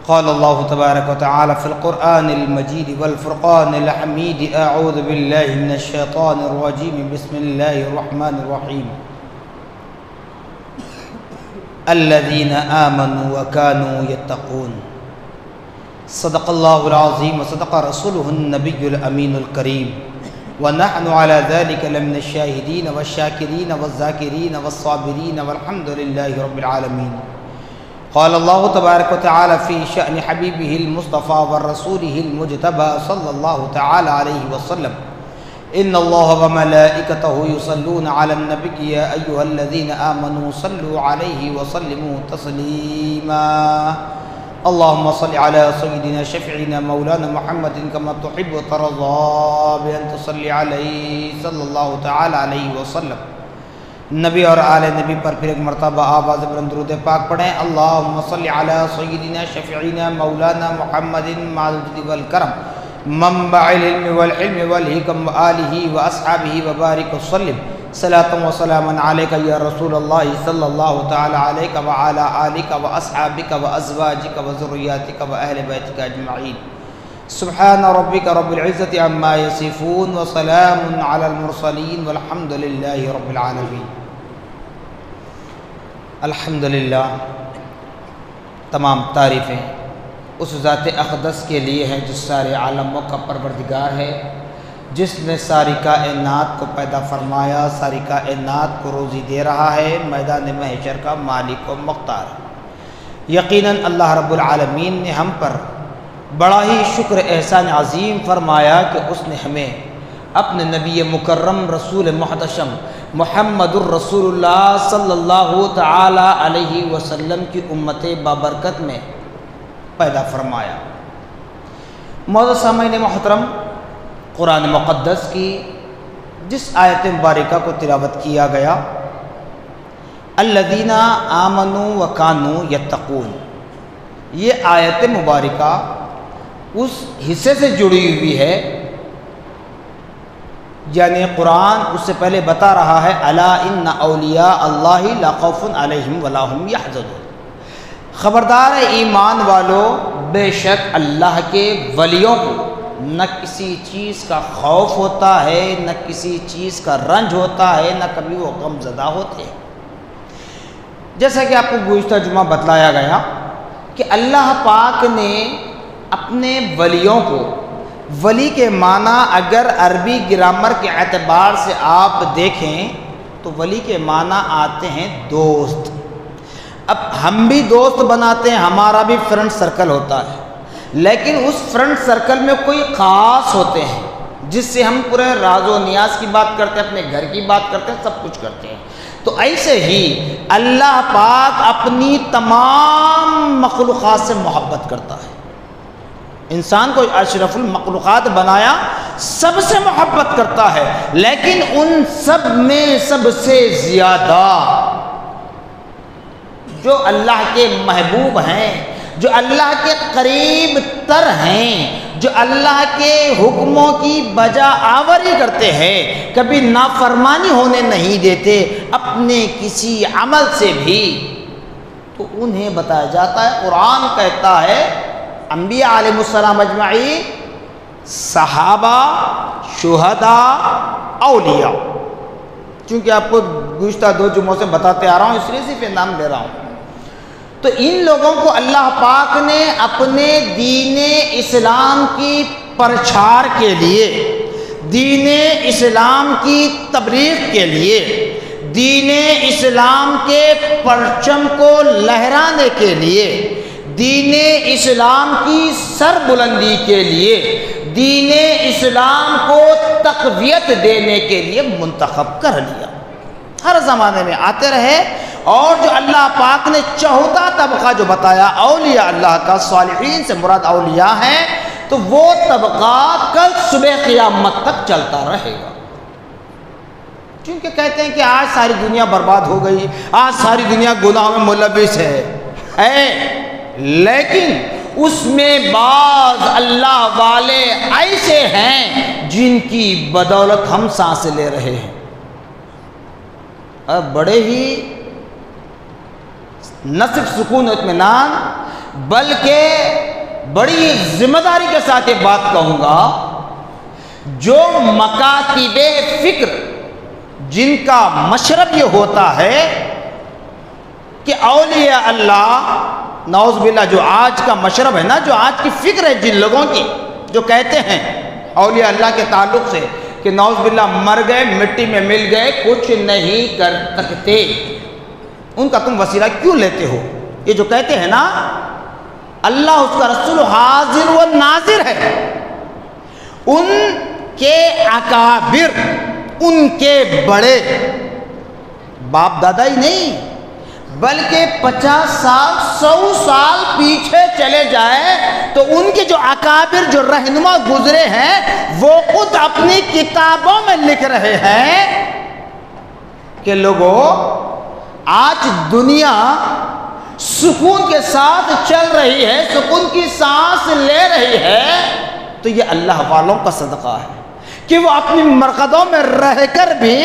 قال اللہ تبارک و تعالی فی القرآن المجید والفرقان الحمید اعوذ باللہ من الشیطان الرجیم بسم اللہ الرحمن الرحیم الذین آمنوا وکانوا یتقون صدق اللہ العظیم وصدق رسولہ النبی الامین الکریم ونحن على ذلك لمن الشاہدین والشاکرین والذاکرین والصابرین والحمد للہ رب العالمین قال اللہ تبارک و تعالی فی شأن حبیبہ المصطفیٰ ورسولہ المجتبى صلی اللہ تعالی علیہ وسلم ان اللہ وملائکتہ یصلون علی النبی یا ایہا الذین آمنوا صلوا علیہ وسلموا تسلیما اللہم صل علی سیدنا شفیعنا مولانا محمد کما تحب و ترضى بأن تصلی علیہ صلی اللہ تعالی علیہ وسلم نبی اور آل نبی پر پھر ایک مرتبہ آواز بلند درود پاک پڑھیں اللہم صلی علی سیدنا شفیعنا مولانا محمد مع الجد والکرم منبع العلم والحلم والحکم وآلہ واصحابہ وبارک وسلم صلاۃ و سلام علیک یا رسول اللہ صلی اللہ تعالی علیک وعلی آلک واصحابک وازواجک وذریاتک واہل بیتک اجمعین سبحان ربک رب العزت عما یصفون وسلام علی المرسلین والحمد للہ رب العالمین۔ الحمدللہ تمام تعریفیں اس ذات اقدس کے لیے ہیں جو سارے عالموں کا پروردگار ہے، جس نے ساری کائنات کو پیدا فرمایا، ساری کائنات کو روزی دے رہا ہے، میدان محشر کا مالک و مختار ہے۔ یقیناً اللہ رب العالمین نے ہم پر بڑا ہی شکر احسان عظیم فرمایا کہ اس نے ہمیں اپنے نبی مکرم رسول محتشم محمد الرسول اللہ صلی اللہ تعالی علیہ وسلم کی امت بابرکت میں پیدا فرمایا۔ معزز سامعین محترم، قرآن مقدس کی جس آیت مبارکہ کو تلاوت کیا گیا الذین آمنوا وکانوا یتقون، یہ آیت مبارکہ اس حصے سے جڑی ہوئی ہے، یعنی قرآن اس سے پہلے بتا رہا ہے الا ان اولیاء اللہ لا خوف علیہم ولا هم یحزنون، خبردار ہے ایمان والو، بے شک اللہ کے ولیوں کو نہ کسی چیز کا خوف ہوتا ہے، نہ کسی چیز کا رنج ہوتا ہے، نہ کبھی وہ غم زدہ ہوتے ہیں۔ جیسا کہ آپ کو گزشتہ جمعہ بتلایا گیا کہ اللہ پاک نے اپنے ولیوں کو، ولی کے معنی اگر عربی گرامر کے اعتبار سے آپ دیکھیں تو ولی کے معنی آتے ہیں دوست۔ اب ہم بھی دوست بناتے ہیں، ہمارا بھی فرینڈ سرکل ہوتا ہے، لیکن اس فرینڈ سرکل میں کوئی خاص ہوتے ہیں جس سے ہم پورے راز و نیاز کی بات کرتے ہیں، اپنے گھر کی بات کرتے ہیں، سب کچھ کرتے ہیں۔ تو ایسے ہی اللہ پاک اپنی تمام مخلوقات سے محبت کرتا ہے۔ انسان کو اشرف المخلوقات بنایا، سب سے محبت کرتا ہے، لیکن ان سب میں سب سے زیادہ جو اللہ کے محبوب ہیں، جو اللہ کے قریب تر ہیں، جو اللہ کے حکموں کی بجا آوری کرتے ہیں، کبھی نافرمانی ہونے نہیں دیتے اپنے کسی عمل سے بھی، تو انہیں بتایا جاتا ہے۔ قرآن کہتا ہے انبیاء علیہ السلام اجمعین، صحابہ، شہداء، اولیاء، چونکہ آپ کو گزشتہ 2 جمعوں سے بتاتے آ رہا ہوں، اس لیے صرف یہ نام لے رہا ہوں۔ تو ان لوگوں کو اللہ پاک نے اپنے دین اسلام کی پرچار کے لیے، دین اسلام کی تبلیغ کے لیے، دین اسلام کے پرچم کو لہرانے کے لیے، دین اسلام کی سر بلندی کے لیے، دین اسلام کو تقویت دینے کے لیے منتخب کر لیا۔ ہر زمانے میں آتے رہے، اور جو اللہ پاک نے چوتھا طبقہ جو بتایا اولیاء اللہ کا، صالحین سے مراد اولیاء ہیں، تو وہ طبقہ کل صبح قیامت تک چلتا رہے گا۔ کیونکہ کہتے ہیں کہ آج ساری دنیا برباد ہو گئی، آج ساری دنیا گناہ میں ملوث ہے، لیکن اس میں بعض اللہ والے ایسے ہیں جن کی بدولت ہم سانسیں لے رہے ہیں، اور بڑے ہی نہ صرف سکون و اطمینان بلکہ بڑی ذمہ داری کے ساتھ یہ بات کہوں گا، جو مکاتب فکر جن کا مشرب یہ ہوتا ہے کہ اولیاء اللہ، نعوذ باللہ، جو آج کا مشرب ہے نا، جو آج کی فکر ہے جن لوگوں کی، جو کہتے ہیں اولیاء اللہ کے تعلق سے کہ نعوذ باللہ مر گئے، مٹی میں مل گئے، کچھ نہیں کر سکتے، ان کا تم وسیلہ کیوں لیتے ہو؟ یہ جو کہتے ہیں نا، اللہ اس کا رسول حاضر و ناظر ہے، ان کے اکابر، ان کے بڑے باپ دادا ہی نہیں بلکہ 50 سال 100 سال پیچھے چلے جائے تو ان کے جو اکابر، جو رہنما گزرے ہیں، وہ خود اپنی کتابوں میں لکھ رہے ہیں کہ لوگوں، آج دنیا سکون کے ساتھ چل رہی ہے، سکون کی سانس لے رہی ہے، تو یہ اللہ والوں کا صدقہ ہے کہ وہ اپنی مرکزوں میں رہ کر بھی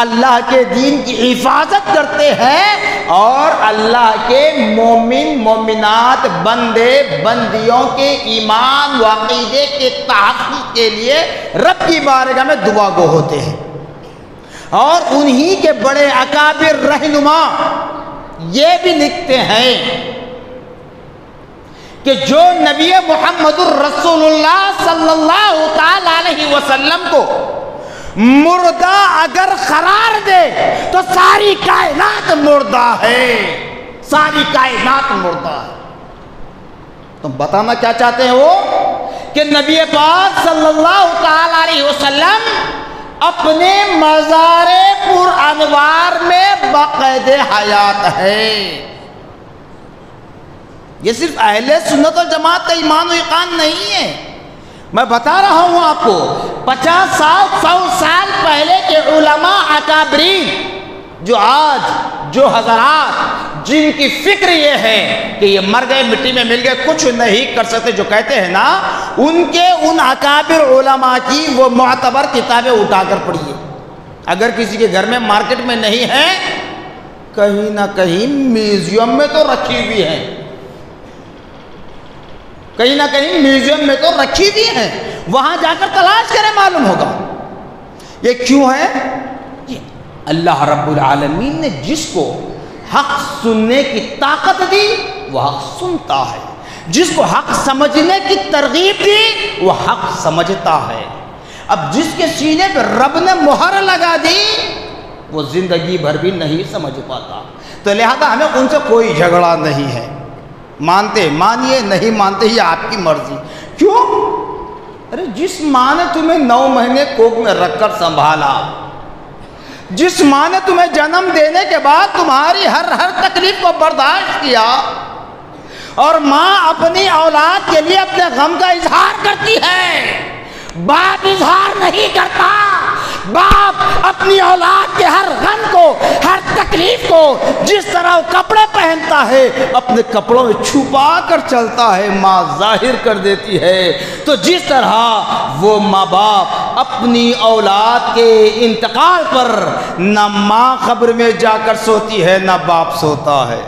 اللہ کے دین کی حفاظت کرتے ہیں اور اللہ کے مومن مومنات، بندے بندیوں کے ایمان و عقیدے کے تحفظ کے لیے رب کی بارگاہ میں دعا گو ہوتے ہیں۔ اور انہی کے بڑے اکابر رہنما یہ بھی لکھتے ہیں کہ جو نبی محمد الرسول اللہ صلی اللہ تعالی علیہ وسلم کو مردہ اگر قرار دے تو ساری کائنات مردہ ہے، ساری کائنات مردہ ہے۔ تم بتانا کیا چاہتے ہیں وہ؟ کہ نبی پاک صلی اللہ تعالی علیہ وسلم اپنے مزار پر انوار میں باقید حیات ہے۔ یہ صرف اہل سنت والجماعت کا ایمان و یقین نہیں ہے، میں بتا رہا ہوں آپ کو، 50 سال 100 سال پہلے کے علماء اکابرین، جو آج جو حضرات جن کی فکر یہ ہے کہ یہ مر گئے، مٹی میں مل گئے، کچھ نہیں کر سکتے، جو کہتے ہیں نا، ان کے ان اکابر علماء کی وہ معتبر کتابیں اٹھا کر پڑھیے۔ اگر کسی کے گھر میں مارکیٹ میں نہیں ہے، کہیں نہ کہیں میوزیم میں تو رکھی ہوئی ہے، کہیں نہ کہیں میوزیم میں تو رکھی بھی ہیں، وہاں جا کر تلاش کریں، معلوم ہوگا۔ یہ کیوں ہے؟ اللہ رب العالمین نے جس کو حق سننے کی طاقت دی وہ حق سنتا ہے، جس کو حق سمجھنے کی ترغیب دی وہ حق سمجھتا ہے۔ اب جس کے سینے پہ رب نے مہر لگا دی وہ زندگی بھر بھی نہیں سمجھ پاتا۔ تو لہذا ہمیں ان سے کوئی جھگڑا نہیں ہے، مانتے مانیے، نہیں مانتے یہ آپ کی مرضی۔ کیوں؟ ارے جس ماں نے تمہیں 9 مہینے کوکھ میں رکھ کر سنبھالا، جس ماں نے تمہیں جنم دینے کے بعد تمہاری ہر تکلیف کو برداشت کیا، اور ماں اپنی اولاد کے لیے اپنے غم کا اظہار کرتی ہے، باپ اظہار نہیں کرتا۔ باپ اپنی اولاد کے ہر غم کو، ہر تکلیف کو، جس طرح وہ کپڑے پہنتا ہے اپنے کپڑوں میں چھپا کر چلتا ہے، ماں ظاہر کر دیتی ہے۔ تو جس طرح وہ ماں باپ اپنی اولاد کے انتقال پر نہ ماں قبر میں جا کر سوتی ہے نہ باپ سوتا ہے۔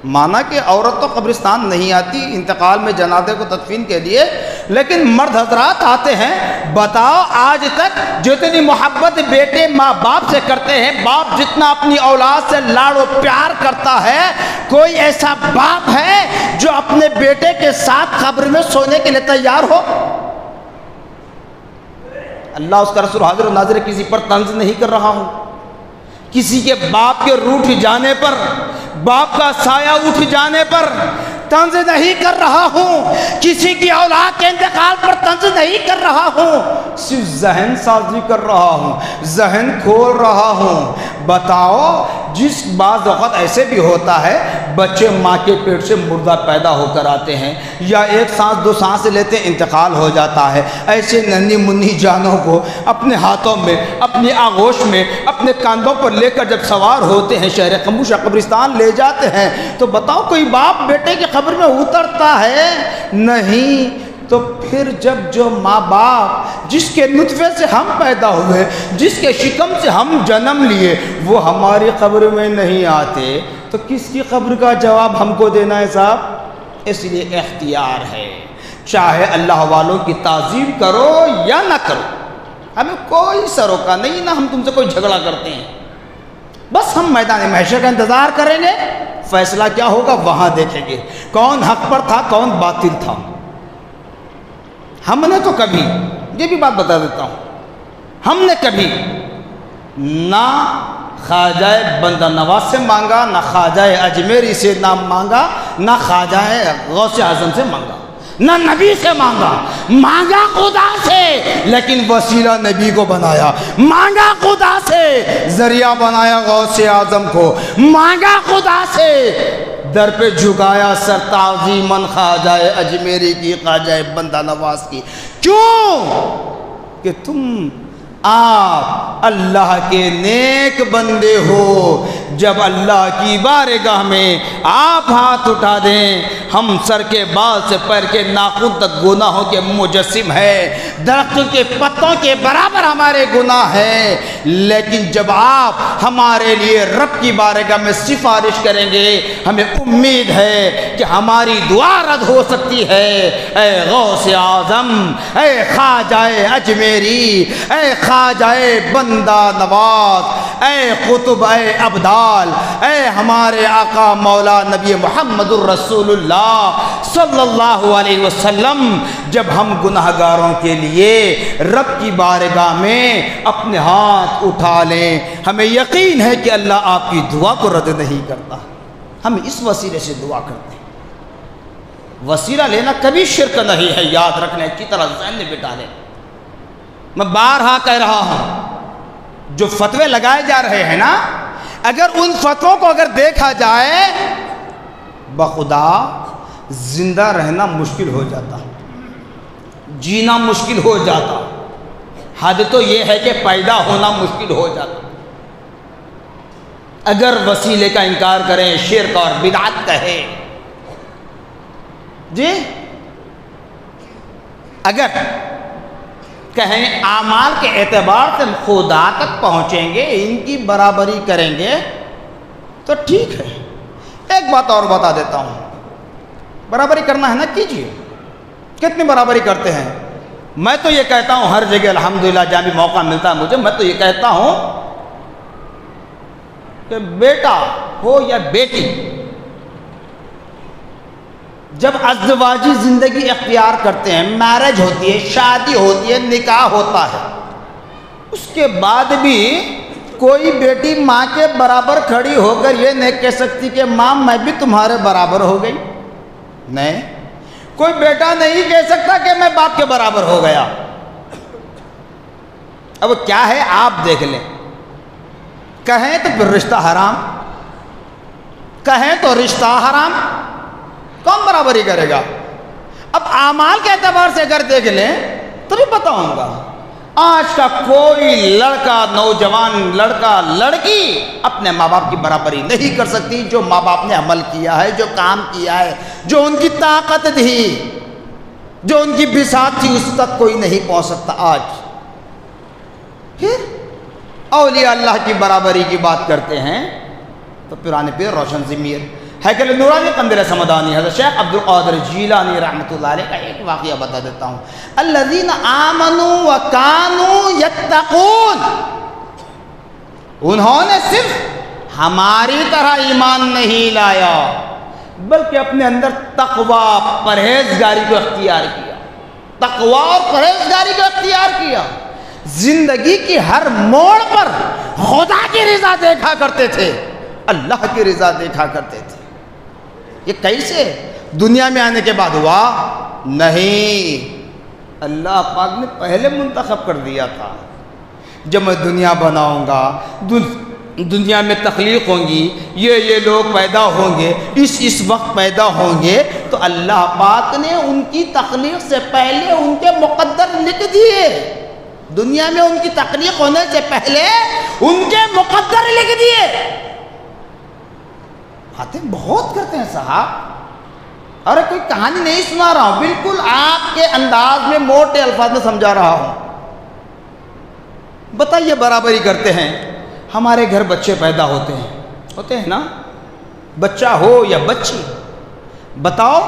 مانا کہ عورت تو قبرستان نہیں آتی انتقال میں جنازے کو تدفین کے لیے، لیکن مرد حضرات آتے ہیں۔ بتاؤ آج تک جتنی محبت بیٹے ماں باپ سے کرتے ہیں، باپ جتنا اپنی اولاد سے لاڑ و پیار کرتا ہے، کوئی ایسا باپ ہے جو اپنے بیٹے کے ساتھ قبر میں سونے کے لیے تیار ہو؟ اللہ اس کا رسول حاضر و ناظر، کسی پر طنز نہیں کر رہا ہوں، کسی کے باپ کے روٹھ جانے پر، باپ کا سایہ اٹھ جانے پر طنز نہیں کر رہا ہوں، کسی کی اولاد کے انتقال پر طنز نہیں کر رہا ہوں، صرف ذہن سازی کر رہا ہوں، ذہن کھول رہا ہوں۔ بتاؤ، جس بعض وقت ایسے بھی ہوتا ہے بچے ماں کے پیٹ سے مردہ پیدا ہو کر آتے ہیں، یا 1 سانس 2 سانس لیتے انتقال ہو جاتا ہے، ایسے ننھی منھی جانوں کو اپنے ہاتھوں میں، اپنی آغوش میں، اپنے کاندھوں پر لے کر جب سوار ہوتے ہیں شہر خاموش قبرستان لے جاتے ہیں، تو بتاؤ کوئی باپ بیٹے کی قبر میں اترتا ہے؟ نہیں۔ تو پھر جب جو ماں باپ جس کے نطفے سے ہم پیدا ہوئے، جس کے شکم سے ہم جنم لیے، وہ ہماری قبر میں نہیں آتے، تو کس کی قبر کا جواب ہم کو دینا ہے صاحب؟ اس لیے اختیار ہے، چاہے اللہ والوں کی تعظیم کرو یا نہ کرو، ہمیں کوئی سروکا نہیں، نہ ہم تم سے کوئی جھگڑا کرتے ہیں، بس ہم میدان محشر کا انتظار کریں گے، فیصلہ کیا ہوگا وہاں دیکھیں گے کون حق پر تھا کون باطل تھا۔ ہم نے تو کبھی، یہ بھی بات بتا دیتا ہوں، ہم نے کبھی نہ خواجہ بندہ نواز سے مانگا، نہ خواجہ اجمیری سے نام مانگا، نہ خواجہ غوث اعظم سے مانگا، نہ نبی سے مانگا، مانگا خدا سے، لیکن وسیلہ نبی کو بنایا، مانگا خدا سے، ذریعہ بنایا غوث اعظم کو، مانگا خدا سے، در پہ جھکایا سر تعظیماً خواجہ اجمیری کی، خواجہ بندہ نواز کی۔ کیوں؟ کہ تم آپ اللہ کے نیک بندے ہو، جب اللہ کی بارگاہ میں آپ ہاتھ اٹھا دیں، ہم سر کے بال سے پیر کے ناخن تک گناہوں کے مجسم ہے، درختوں کے پتوں کے برابر ہمارے گناہ ہیں، لیکن جب آپ ہمارے لیے رب کی بارگاہ میں سفارش کریں گے، ہمیں امید ہے کہ ہماری دعا رد ہو سکتی ہے۔ اے غوث اعظم، اے خواجہ اجمیری، اے خواجہ بندہ نواز، اے قطب، اے ابدال، اے ہمارے آقا مولا نبی محمد الرسول اللہ صلی اللہ علیہ وسلم، جب ہم گناہگاروں کے لیے رب کی بارگاہ میں اپنے ہاتھ اٹھا لیں، ہمیں یقین ہے کہ اللہ آپ کی دعا کو رد نہیں کرتا۔ ہم اس وسیلے سے دعا کرتے ہیں، وسیلہ لینا کبھی شرک نہیں ہے، یاد رکھنے کی طرح ذہن میں بٹھا لیں۔ میں بارہا کہہ رہا ہوں، جو فتوے لگائے جا رہے ہیں نا، اگر ان فتووں کو اگر دیکھا جائے، بخدا زندہ رہنا مشکل ہو جاتا، جینا مشکل ہو جاتا، حد تو یہ ہے کہ پیدا ہونا مشکل ہو جاتا۔ اگر وسیلے کا انکار کریں، شرک اور بدعت کہیں، جی اگر کہیں اعمال کے اعتبار سے خدا تک پہنچیں گے، ان کی برابری کریں گے تو ٹھیک ہے۔ ایک بات اور بتا دیتا ہوں، برابری کرنا ہے نا، کیجئے، کتنی برابری کرتے ہیں؟ میں تو یہ کہتا ہوں ہر جگہ الحمدللہ جہاں بھی موقع ملتا ہے مجھے، میں تو یہ کہتا ہوں کہ بیٹا ہو یا بیٹی، جب ازدواجی زندگی اختیار کرتے ہیں، میرج ہوتی ہے، شادی ہوتی ہے، نکاح ہوتا ہے، اس کے بعد بھی کوئی بیٹی ماں کے برابر کھڑی ہو کر یہ نہیں کہہ سکتی کہ ماں میں بھی تمہارے برابر ہو گئی، نہیں، کوئی بیٹا نہیں کہہ سکتا کہ میں باپ کے برابر ہو گیا۔ اب کیا ہے آپ دیکھ لیں، کہیں تو پھر رشتہ حرام، کہیں تو رشتہ حرام، کون برابری کرے گا؟ اب اعمال کے اعتبار سے اگر دیکھ لیں تو بھی بتاؤں گا، آج کا کوئی لڑکا، نوجوان لڑکا، لڑکی اپنے ماں باپ کی برابری نہیں کر سکتی۔ جو ماں باپ نے عمل کیا ہے، جو کام کیا ہے، جو ان کی طاقت تھی، جو ان کی بساط تھی، اس تک کوئی نہیں پہنچ سکتا آج۔ پھر اولیاء اللہ کی برابری کی بات کرتے ہیں تو پیران پیر روشن ضمیر، ہیکل نورانی قندیل سمدانی، حضرت شیخ عبد القادر جیلانی رحمۃ اللہ علیہ کا ایک واقعہ بتا دیتا ہوں۔ الذین آمنوا وکانوا یتقون، انہوں نے صرف ہماری طرح ایمان نہیں لایا بلکہ اپنے اندر تقوی، پرہیزگاری کو اختیار کیا، تقوی اور پرہیزگاری کو اختیار کیا، زندگی کی ہر موڑ پر خدا کی رضا دیکھا کرتے تھے، اللہ کی رضا دیکھا کرتے تھے۔ یہ کیسے؟ دنیا میں آنے کے بعد ہوا؟ نہیں، اللہ پاک نے پہلے منتخب کر دیا تھا، جب میں دنیا بناؤں گا، دنیا میں تخلیق ہوں گی، یہ لوگ پیدا ہوں گے، اس وقت پیدا ہوں گے، تو اللہ پاک نے ان کی تخلیق سے پہلے ان کے مقدر لکھ دیے، دنیا میں ان کی تخلیق ہونے سے پہلے ان کے مقدر لکھ دیے۔ باتیں بہت کرتے ہیں صاحب، اور کوئی کہانی نہیں سنا رہا ہوں، بالکل آپ کے انداز میں موٹے الفاظ میں سمجھا رہا ہوں۔ بتائیے، برابری کرتے ہیں، ہمارے گھر بچے پیدا ہوتے ہیں نا، بچہ ہو یا بچی، بتاؤ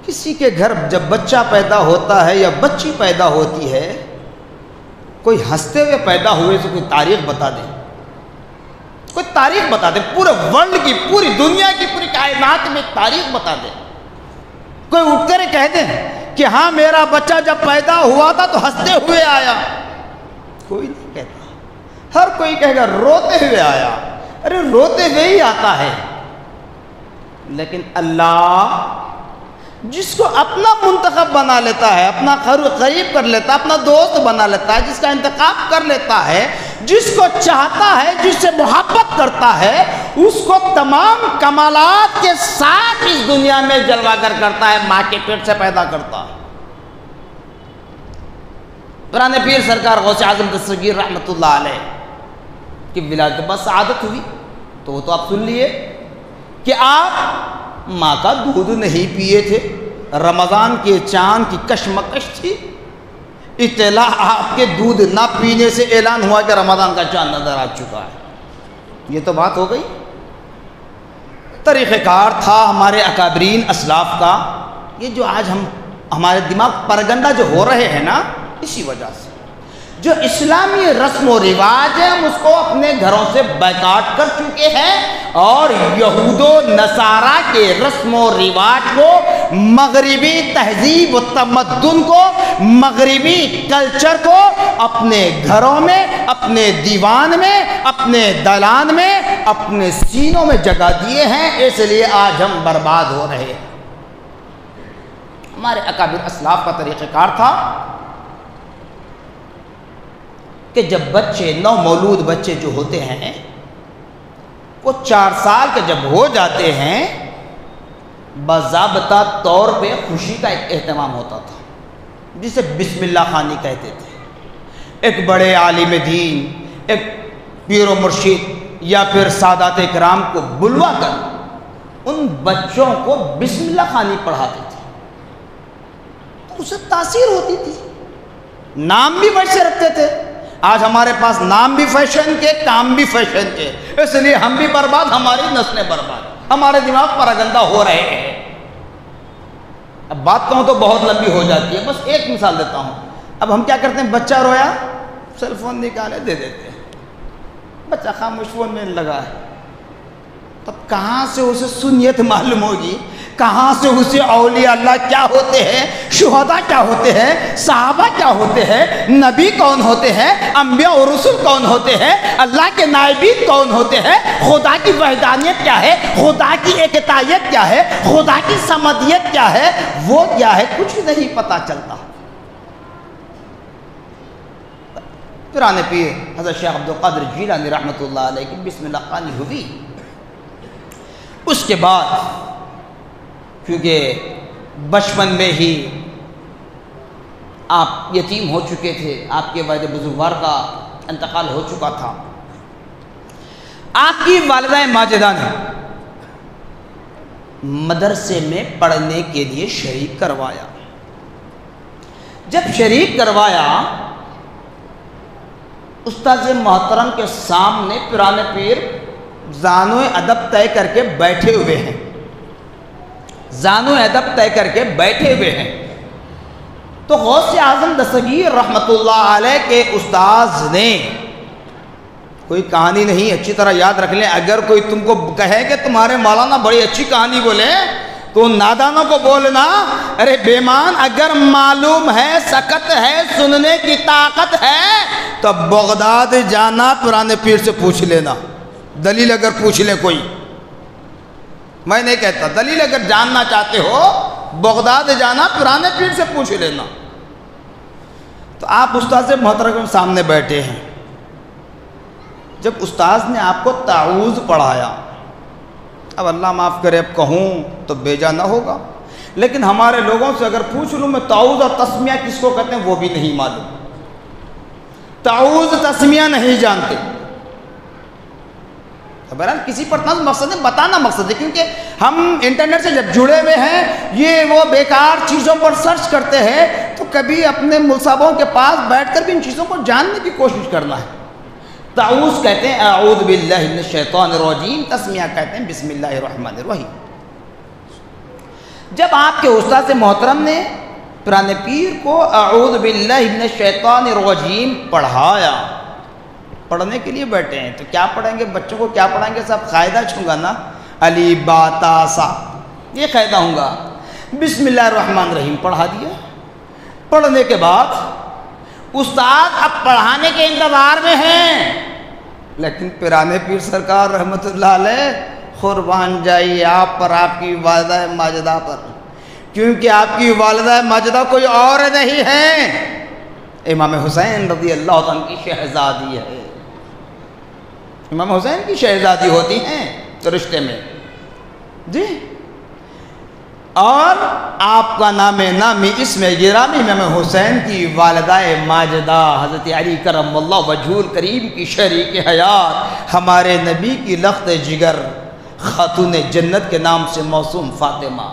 کسی کے گھر جب بچہ پیدا ہوتا ہے یا بچی پیدا ہوتی ہے، کوئی ہنستے ہوئے پیدا ہوئے تو کوئی تاریخ بتا دے، کوئی تاریخ بتا دے، پورے ورلڈ کی، پوری دنیا کی، پوری کائنات میں تاریخ بتا دے، کوئی اٹھ کر کہہ دے کہ ہاں میرا بچہ جب پیدا ہوا تھا تو ہنستے ہوئے آیا، کوئی نہیں کہتا، ہر کوئی کہے گا روتے ہوئے آیا۔ ارے روتے ہوئے ہی آتا ہے، لیکن اللہ جس کو اپنا منتخب بنا لیتا ہے، اپنا قریب کر لیتا ہے، اپنا دوست بنا لیتا ہے، جس کا انتخاب کر لیتا ہے، جس کو چاہتا ہے، جس سے محبت کرتا ہے، اس کو تمام کمالات کے ساتھ اس دنیا میں جلوہ گر کرتا ہے، ماں کے پیٹ سے پیدا کرتا ہے۔ پرانے پیر سرکار غوث اعظم دستگیر رحمۃ اللہ علیہ کی ولادت کے بعد سعادت ہوئی، تو وہ تو آپ سن لیے کہ آپ ماں کا دودھ نہیں پیے تھے، رمضان کے چاند کی کشمکش تھی، اطلاع آپ کے دودھ نہ پینے سے اعلان ہوا کہ رمضان کا چاند نظر آ چکا ہے، یہ تو بات ہو گئی۔ طریقہ کار تھا ہمارے اکابرین اسلاف کا، یہ جو آج ہمارے دماغ پرگندہ جو ہو رہے ہیں نا، اسی وجہ سے جو اسلامی رسم و رواج ہیں ہم اس کو اپنے گھروں سے بیکاٹ کر چکے ہیں، اور یہود و نصارہ کے رسم و رواج کو، مغربی تہذیب و تمدن کو، مغربی کلچر کو اپنے گھروں میں، اپنے دیوان میں، اپنے دلان میں، اپنے سینوں میں جگہ دیے ہیں، اس لیے آج ہم برباد ہو رہے ہیں۔ ہمارے اکابر اسلاف کا طریقہ کار تھا کہ جب بچے، نومولود بچے جو ہوتے ہیں، وہ 4 سال کے جب ہو جاتے ہیں، باضابطہ طور پہ خوشی کا ایک اہتمام ہوتا تھا، جسے بسم اللہ خوانی کہتے تھے۔ ایک بڑے عالم دین، ایک پیر و مرشد یا پھر سادات کرام کو بلوا کر ان بچوں کو بسم اللہ خوانی پڑھاتے تھے، تو اسے تاثیر ہوتی تھی، نام بھی ویسے رکھتے تھے۔ آج ہمارے پاس نام بھی فیشن کے، کام بھی فیشن کے، اس لیے ہم بھی برباد، ہماری نسلیں برباد، ہمارے دماغ پراگندہ ہو رہے ہیں۔ اب بات کہوں تو بہت لمبی ہو جاتی ہے، بس ایک مثال دیتا ہوں۔ اب ہم کیا کرتے ہیں، بچہ رویا، سیل فون نکالے دے دیتے ہیں، بچہ خاموش فون میں لگا ہے، تب کہاں سے اسے سنیت معلوم ہوگی، کہاں سے اسے اولیاء اللہ کیا ہوتے ہیں، شہداء کیا ہوتے ہیں، صحابہ کیا ہوتے ہیں، نبی کون ہوتے ہیں، انبیاء اور رسول کون ہوتے ہیں، اللہ کے نائبین کون ہوتے ہیں، خدا کی وحدانیت کیا ہے، خدا کی ایکتائیت کیا ہے، خدا کی صمدیت کیا ہے، وہ کیا ہے، کچھ نہیں پتہ چلتا۔ پرانے پیر حضرت شیخ عبدالقادر جیلانی رحمۃ اللہ علیہ کی بسم اللہ خوانی ہوئی، اس کے بعد کیونکہ بچپن میں ہی آپ یتیم ہو چکے تھے، آپ کے والد بزرگوار کا انتقال ہو چکا تھا، آپ کی والدہ ماجدہ نے مدرسے میں پڑھنے کے لیے شریک کروایا۔ جب شریک کروایا، استاد محترم کے سامنے پرانے پیر زانو ادب طے کر کے بیٹھے ہوئے ہیں، زانو ادب طے کر کے بیٹھے ہوئے ہیں، تو غوث اعظم دستگیر رحمۃ اللہ علیہ کے استاذ نے، کوئی کہانی نہیں، اچھی طرح یاد رکھ لیں، اگر کوئی تم کو کہے کہ تمہارے مولانا بڑی اچھی کہانی بولے تو نادانوں کو بولنا، ارے بیمان، اگر معلوم ہے، سکت ہے، سننے کی طاقت ہے تو بغداد جانا، پرانے پیر سے پوچھ لینا، دلیل اگر پوچھ لے کوئی، میں نہیں کہتا، دلیل اگر جاننا چاہتے ہو بغداد جانا، پرانے پیر سے پوچھ لینا۔ تو آپ استاذ محترم کے سامنے بیٹھے ہیں، جب استاذ نے آپ کو تعوذ پڑھایا، اب اللہ معاف کرے اب کہوں تو بیجا نہ ہوگا، لیکن ہمارے لوگوں سے اگر پوچھ لوں میں تعوذ اور تسمیہ کس کو کہتے ہیں وہ بھی نہیں معلوم، تعوذ تسمیہ نہیں جانتے۔ بہرحال کسی پر طنز مقصد ہے، بتانا مقصد ہے، کیونکہ ہم انٹرنیٹ سے جب جڑے ہوئے ہیں، یہ وہ بیکار چیزوں پر سرچ کرتے ہیں، تو کبھی اپنے ملصابوں کے پاس بیٹھ کر بھی ان چیزوں کو جاننے کی کوشش کرنا ہے۔ تعوذ کہتے ہیں اعوذ باللہ من الشیطان الرجیم، تسمیہ کہتے ہیں بسم اللہ الرحمن الرحیم۔ جب آپ کے استاد محترم نے پیرانے پیر کو اعوذ باللہ من الشیطان الرجیم پڑھایا، پڑھنے کے لیے بیٹھے ہیں تو کیا پڑھیں گے؟ بچوں کو کیا پڑھائیں گے؟ صاحب قاعدہ چھونگا نا، علی با تا سا، یہ قاعدہ ہوں گا۔ بسم اللہ الرحمن الرحیم پڑھا دیا۔ پڑھنے کے بعد استاد اب پڑھانے کے انتظار میں ہیں، لیکن پیرانے پیر سرکار رحمت اللہ علیہ قربان جائیے آپ پر، آپ کی والدہ ماجدہ پر، کیونکہ آپ کی والدہ ماجدہ کوئی اور نہیں ہے، امام حسین رضی اللہ عنہ کی شہزادی ہے۔ امام حسین کی شہزادی ہوتی ہیں تو رشتے میں جی، اور آپ کا نام نامی اسم گرامی امام حسین کی والدہ ماجدہ حضرت علی کرم اللہ وجہہ الکریم کی شریک حیات، ہمارے نبی کی لخت جگر، خاتون جنت کے نام سے موسوم فاطمہ،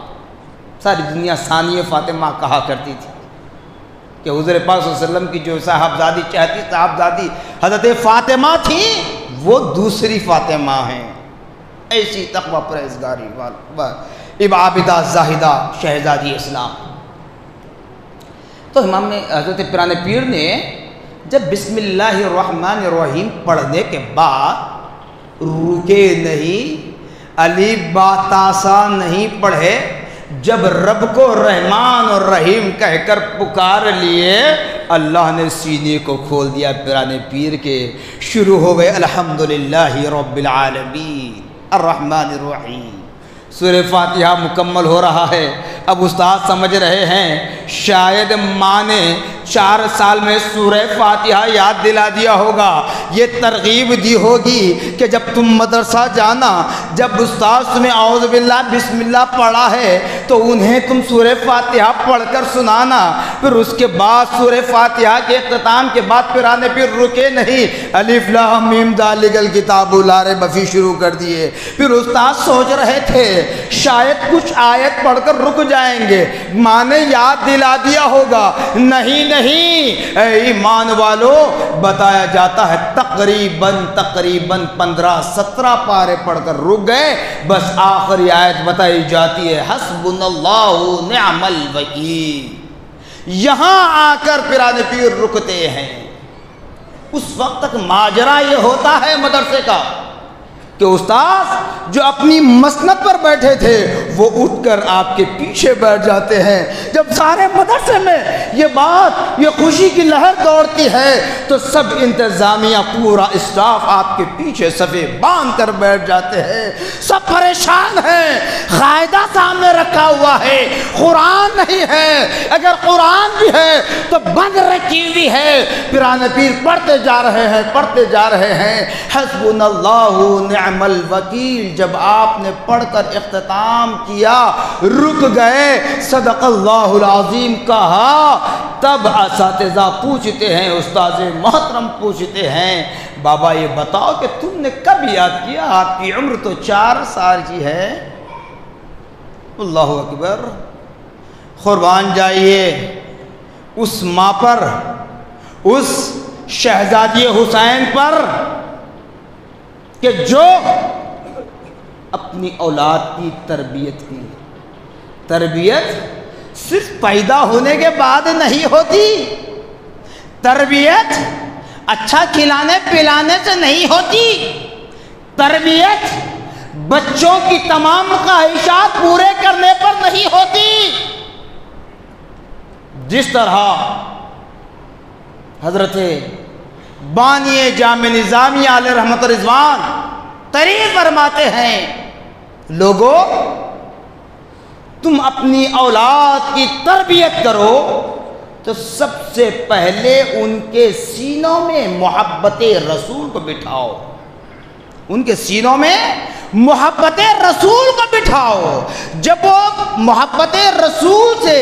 ساری دنیا ثانیہ فاطمہ کہا کرتی تھی کہ حضور پاک صلی اللہ علیہ وسلم کی جو صاحبزادی چہتی صاحبزادی حضرت فاطمہ تھی، وہ دوسری فاطمہ ہیں۔ ایسی تقوی پرہیزگاری عابدہ زاہدہ شہزادی اسلام۔ تو امام نے حضرت پیرانے پیر نے جب بسم اللہ الرحمن الرحیم پڑھنے کے بعد رکے نہیں، علی با تا سا نہیں پڑھے، جب رب کو رحمان اور رحیم کہہ کر پکار لیے، اللہ نے سینے کو کھول دیا پیرانے پیر کے، شروع ہو گئے الحمدللہ رب العالمین الرحمن الرحیم۔ سورہ فاتحہ مکمل ہو رہا ہے۔ اب استاد سمجھ رہے ہیں شاید ماں نے 4 سال میں سورہ فاتحہ یاد دلا دیا ہوگا، یہ ترغیب دی ہوگی کہ جب تم مدرسہ جانا، جب استاد تمہیں اعوذ باللہ بسم اللہ پڑھا ہے تو انہیں تم سورہ فاتحہ پڑھ کر سنانا۔ پھر اس کے بعد سورہ فاتحہ کے اختتام کے بعد پیرانے پیر رکے نہیں، الف لام میم ذالک الکتاب لا ریب فیہ شروع کر دیے۔ پھر استاد سوچ رہے تھے شاید کچھ آیت پڑھ کر رک جائیں گے، ماں نے یاد دلا دیا ہوگا، نہیں اے ایمان والو، بتایا جاتا ہے تقریباً 15-17 پارے پڑھ کر رک گئے، بس آخری آیت بتائی جاتی ہے حسبنا اللہ نعم الوکیل۔ یہاں آ کر پیرانے پیر رکتے ہیں۔ اس وقت تک ماجرا یہ ہوتا ہے مدرسے کا کہ استاد جو اپنی مسند پر بیٹھے تھے وہ اٹھ کر آپ کے پیچھے بیٹھ جاتے ہیں۔ جب سارے مدرسے میں یہ بات، یہ خوشی کی لہر دوڑتی ہے تو سب انتظامیہ، پورا اسٹاف آپ کے پیچھے صفے باندھ کر بیٹھ جاتے ہیں۔ سب پریشان ہیں، قاعدہ سامنے رکھا ہوا ہے، قرآن نہیں ہے، اگر قرآن بھی ہے تو بند رکھی ہوئی ہے۔ پیرانے پیر پڑھتے جا رہے ہیں حسبنا اللہ نعم الوکیل۔ جب آپ نے پڑھ کر اختتام کیا، رک گئے، صدق اللہ العظیم کہا، تب اساتذہ پوچھتے ہیں، استاد محترم پوچھتے ہیں، بابا یہ بتاؤ کہ تم نے کب یاد کیا؟ آپ کی عمر تو 4 سال کی ہے۔ اللہ اکبر، قربان جائیے اس ماں پر، اس شہزادی حسین پر کہ جو اپنی اولاد کی تربیت کی۔ تربیت صرف پیدا ہونے کے بعد نہیں ہوتی، تربیت اچھا کھلانے پلانے سے نہیں ہوتی، تربیت بچوں کی تمام خواہشات پورے کرنے پر نہیں ہوتی۔ جس طرح حضرت بانی جامع نظامیہ علیہ رحمت و رضوان تحریر فرماتے ہیں، لوگو تم اپنی اولاد کی تربیت کرو تو سب سے پہلے ان کے سینوں میں محبت رسول کو بٹھاؤ، ان کے سینوں میں محبت رسول کو بٹھاؤ۔ جب وہ محبت رسول سے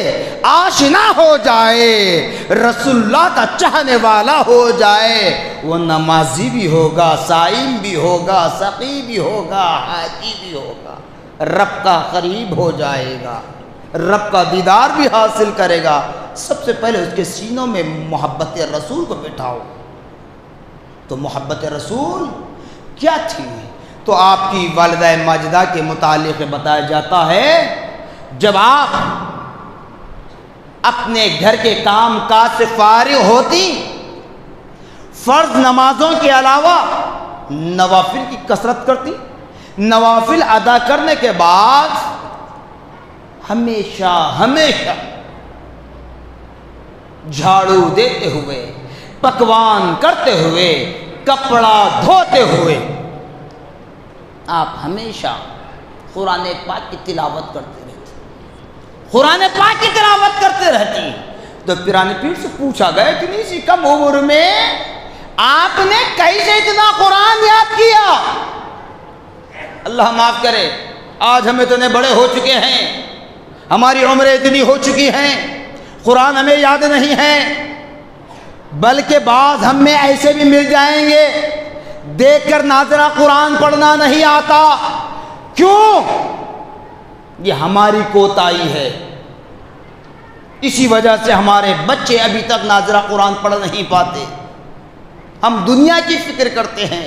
آشنا ہو جائے، رسول اللہ کا چاہنے والا ہو جائے، وہ نمازی بھی ہوگا، صائم بھی ہوگا، سقی بھی ہوگا، حاجی بھی ہوگا، رب کا قریب ہو جائے گا، رب کا دیدار بھی حاصل کرے گا۔ سب سے پہلے اس کے سینوں میں محبت رسول کو بٹھاؤ۔ تو محبت رسول کیا تھی؟ تو آپ کی والدہ ماجدہ کے متعلق بتایا جاتا ہے جب آپ اپنے گھر کے کام کاج سے فارغ ہوتی، فرض نمازوں کے علاوہ نوافل کی کثرت کرتی، نوافل ادا کرنے کے بعد ہمیشہ جھاڑو دیتے ہوئے، پکوان کرتے ہوئے، کپڑا دھوتے ہوئے آپ ہمیشہ قرآن پاک کی تلاوت کرتے رہتے، قرآن پاک کی تلاوت کرتے رہتی۔ تو پیرانے پیر سے پوچھا گیا کہ نہیں سی کم عمر میں آپ نے کیسے اتنا قرآن یاد کیا؟ اللہ معاف کرے، آج ہم اتنے بڑے ہو چکے ہیں، ہماری عمریں اتنی ہو چکی ہیں، قرآن ہمیں یاد نہیں ہے، بلکہ بعض ہم میں ایسے بھی مل جائیں گے دیکھ کر ناظرہ قرآن پڑھنا نہیں آتا۔ کیوں؟ یہ ہماری کوتاہی ہے، اسی وجہ سے ہمارے بچے ابھی تک ناظرہ قرآن پڑھ نہیں پاتے۔ ہم دنیا کی فکر کرتے ہیں،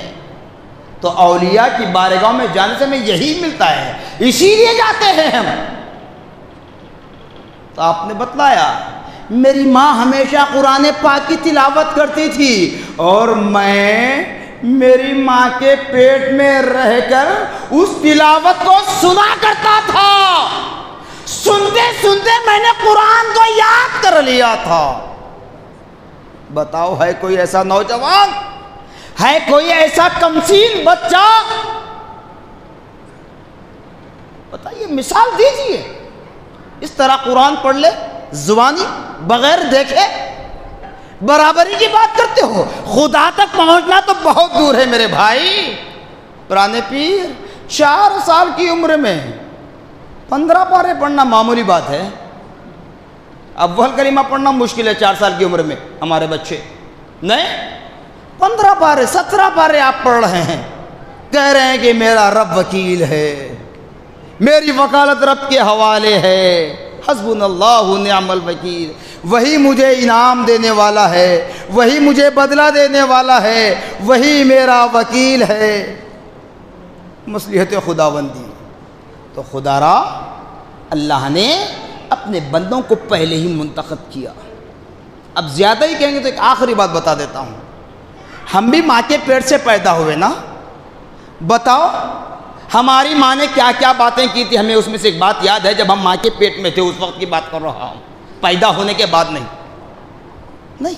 تو اولیاء کی بارگاہ میں جانے سے ہمیں یہی ملتا ہے، اسی لیے جاتے ہیں ہم۔ تو آپ نے بتلایا میری ماں ہمیشہ قرآن پاک کی تلاوت کرتی تھی، اور میں میری ماں کے پیٹ میں رہ کر اس تلاوت کو سنا کرتا تھا، سنتے سنتے میں نے قرآن کو یاد کر لیا تھا۔ بتاؤ ہے کوئی ایسا نوجوان، ہے کوئی ایسا کمسین بچہ؟ بتائیے، مثال دیجئے، اس طرح قرآن پڑھ لے زبانی بغیر دیکھے، برابری کی بات کرتے ہو؟ خدا تک پہنچنا تو بہت دور ہے میرے بھائی۔ پرانے پیر 4 سال کی عمر میں 15 پارے پڑھنا معمولی بات ہے، اول کلمہ پڑھنا مشکل ہے 4 سال کی عمر میں ہمارے بچے، نہیں 15 پارے 17 پارے آپ پڑھ رہے ہیں، کہہ رہے ہیں کہ میرا رب وکیل ہے، میری وکالت رب کے حوالے ہے، حسبنا اللہ نعم الوکیل، وہی مجھے انعام دینے والا ہے، وہی مجھے بدلہ دینے والا ہے، وہی میرا وکیل ہے۔ مصلحت خداوندی، تو خدا را اللہ نے اپنے بندوں کو پہلے ہی منتخب کیا۔ اب زیادہ ہی کہیں گے تو ایک آخری بات بتا دیتا ہوں، ہم بھی ماں کے پیٹ سے پیدا ہوئے نا، بتاؤ ہماری ماں نے کیا کیا باتیں کی تھی؟ ہمیں اس میں سے ایک بات یاد ہے، جب ہم ماں کے پیٹ میں تھے اس وقت کی بات کر رہا ہوں، پیدا ہونے کے بعد نہیں۔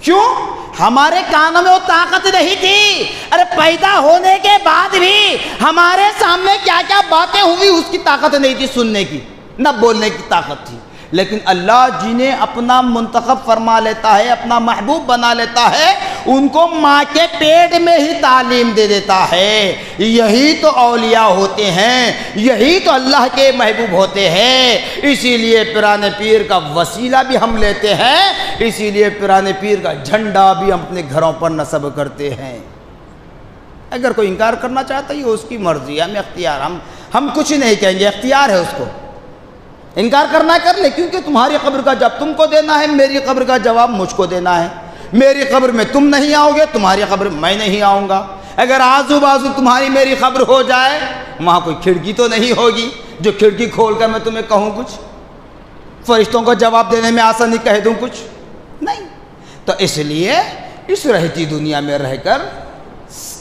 کیوں؟ ہمارے کانوں میں وہ طاقت نہیں تھی۔ ارے پیدا ہونے کے بعد بھی ہمارے سامنے کیا کیا باتیں ہوئی اس کی طاقت نہیں تھی سننے کی، نہ بولنے کی طاقت تھی۔ لیکن اللہ جنہیں اپنا منتخب فرما لیتا ہے، اپنا محبوب بنا لیتا ہے، ان کو ماں کے پیٹ میں ہی تعلیم دے دیتا ہے۔ یہی تو اولیاء ہوتے ہیں، یہی تو اللہ کے محبوب ہوتے ہیں۔ اسی لیے پیرانے پیر کا وسیلہ بھی ہم لیتے ہیں، اسی لیے پیرانے پیر کا جھنڈا بھی ہم اپنے گھروں پر نصب کرتے ہیں۔ اگر کوئی انکار کرنا چاہتا ہے یہ اس کی مرضی ہے، ہمیں اختیار، ہم کچھ نہیں کہیں گے، اختیار ہے اس کو، انکار کرنا کر لے، کیونکہ تمہاری قبر کا جب تم کو دینا ہے، میری قبر کا جواب مجھ کو دینا ہے۔ میری قبر میں تم نہیں آؤ گے، تمہاری قبر میں نہیں آؤں گا۔ اگر آزو بازو تمہاری میری قبر ہو جائے، وہاں کوئی کھڑکی تو نہیں ہوگی جو کھڑکی کھول کر میں تمہیں کہوں کچھ، فرشتوں کو جواب دینے میں آسانی کہہ دوں کچھ نہیں۔ تو اس لیے اس رہتی دنیا میں رہ کر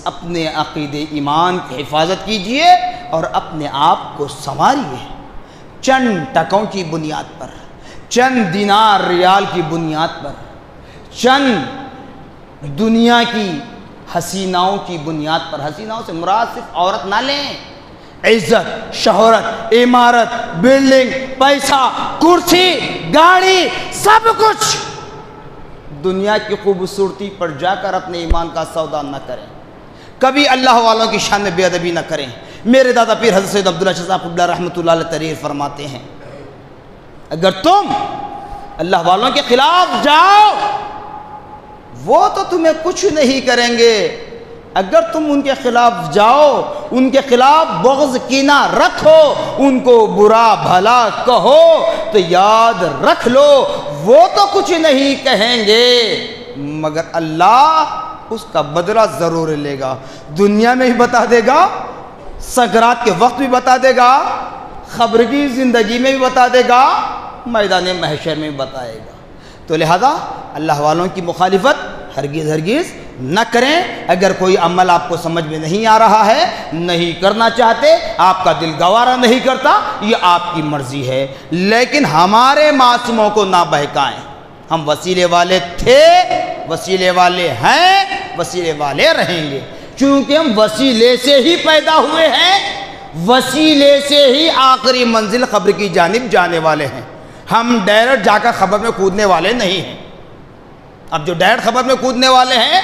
اپنے عقیدے ایمان کی حفاظت کیجئے اور اپنے آپ کو سنواریے۔ چند ٹکوں کی بنیاد پر، چند دینار ریال کی بنیاد پر، چند دنیا کی حسیناؤں کی بنیاد پر، حسیناؤں سے مراد صرف عورت نہ لیں، عزت، شہرت، عمارت، بلڈنگ، پیسہ، کرسی، گاڑی، سب کچھ، دنیا کی خوبصورتی پر جا کر اپنے ایمان کا سودا نہ کریں، کبھی اللہ والوں کی شان میں بے ادبی نہ کریں۔ میرے دادا پیر حضرت سید عبداللہ شاہ صاحب قبلہ رحمۃ اللہ علیہ تحریر فرماتے ہیں، اگر تم اللہ والوں کے خلاف جاؤ وہ تو تمہیں کچھ نہیں کریں گے، اگر تم ان کے خلاف جاؤ، ان کے خلاف بغض کینہ رکھو، ان کو برا بھلا کہو، تو یاد رکھ لو وہ تو کچھ نہیں کہیں گے، مگر اللہ اس کا بدلہ ضرور لے گا. دنیا میں بھی بتا دے گا, سکرات کے وقت بھی بتا دے گا, قبر کی زندگی میں بھی بتا دے گا, میدان محشر میں بھی بتائے گا. تو لہذا اللہ والوں کی مخالفت ہرگز ہرگز نہ کریں. اگر کوئی عمل آپ کو سمجھ میں نہیں آ رہا ہے, نہیں کرنا چاہتے, آپ کا دل گوارا نہیں کرتا, یہ آپ کی مرضی ہے, لیکن ہمارے معصوموں کو نہ بہکائیں. ہم وسیلے والے تھے, وسیلے والے ہیں, وسیلے والے رہیں گے, چونکہ ہم وسیلے سے ہی پیدا ہوئے ہیں, وسیلے سے ہی آخری منزل قبر کی جانب جانے والے ہیں. ہم ڈائریکٹ جا کر قبر میں کودنے والے نہیں ہیں. اب جو ڈائریکٹ قبر میں کودنے والے ہیں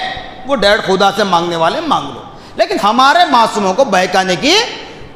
وہ ڈائریکٹ خدا سے مانگنے والے مانگ لو, لیکن ہمارے معصوموں کو بہکانے کی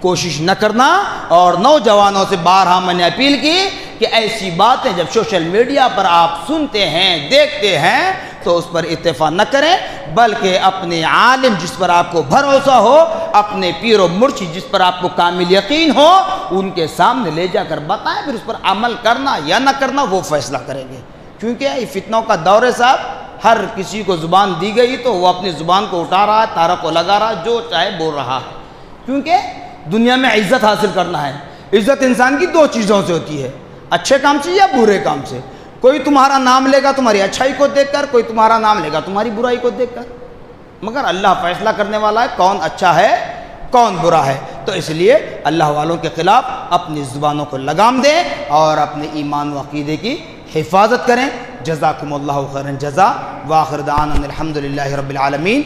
کوشش نہ کرنا. اور نوجوانوں سے بارہا میں نے اپیل کی کہ ایسی باتیں جب سوشل میڈیا پر آپ سنتے ہیں, دیکھتے ہیں, تو اس پر اتفاق نہ کریں, بلکہ اپنے عالم جس پر آپ کو بھروسہ ہو, اپنے پیر و مرشد جس پر آپ کو کامل یقین ہو, ان کے سامنے لے جا کر بتائیں, پھر اس پر عمل کرنا یا نہ کرنا وہ فیصلہ کریں گے. کیونکہ یہ فتنوں کا دور ہے صاحب, ہر کسی کو زبان دی گئی تو وہ اپنی زبان کو اٹھا رہا ہے, تارہ کو لگا رہا ہے, جو چاہے بول رہا ہے. کیونکہ دنیا میں عزت حاصل کرنا ہے. عزت انسان کی دو چیزوں سے ہوتی ہے, اچھے کام سے یا برے کام سے. کوئی تمہارا نام لے گا تمہاری اچھائی کو دیکھ کر, کوئی تمہارا نام لے گا تمہاری برائی کو دیکھ کر, مگر اللہ فیصلہ کرنے والا ہے کون اچھا ہے کون برا ہے. تو اس لیے اللہ والوں کے خلاف اپنی زبانوں کو لگام دیں اور اپنے ایمان و عقیدے کی حفاظت کریں. جزاکم اللہ خیرا جزا, وآخر دعوانا الحمدللہ رب العالمین.